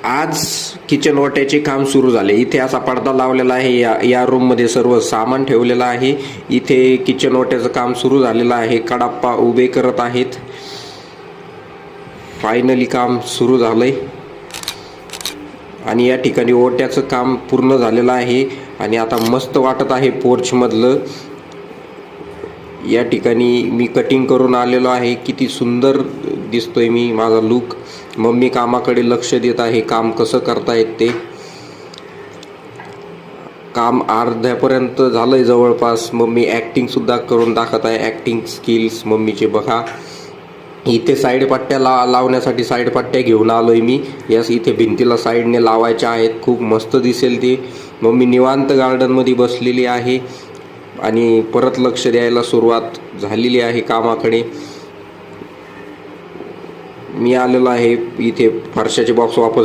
आज किचन ओट्याचे काम सुरू झाले। इथे असा पडदा लावलेला आहे। या रूम मध्ये सर्व सामान ठेवलेलं आहे। इथे किचन ओट्याचं काम सुरू झालेलं आहे। कडाप्पा उभे करत आहेत। फायनली काम सुरू झालंय आणि या ठिकाणी ओट्याचं काम पूर्ण झालेलं आहे आणि आता मस्त वाटत आहे पोर्च मधलं। या ठिकाणी मी कटिंग करून आलेलो आहे। किती सुंदर दिसतोय मी, माझा लुक। मम्मी कामाकडे लक्ष देत आहे, काम कसं करतायत ते। काम अर्ध्यापर्यंत झालंय जवळपास। मम्मी ॲक्टिंग सुद्धा करून दाखवत आहे। ॲक्टिंग स्किल्स मम्मीचे बघा। इथे साईड पट्ट्या लावण्यासाठी साईड पट्ट्या घेऊन आलोय मी। यास इथे भिंतीला साईडने लावायच्या आहेत। खूप मस्त दिसेल ते। मम्मी निवांत गार्डन मध्ये बसलेली आहे आणि परत लक्ष द्यायला सुरुवात झालेली आहे कामाकडे। मी आलेलो आहे इथे फरशाचे बॉक्स वापस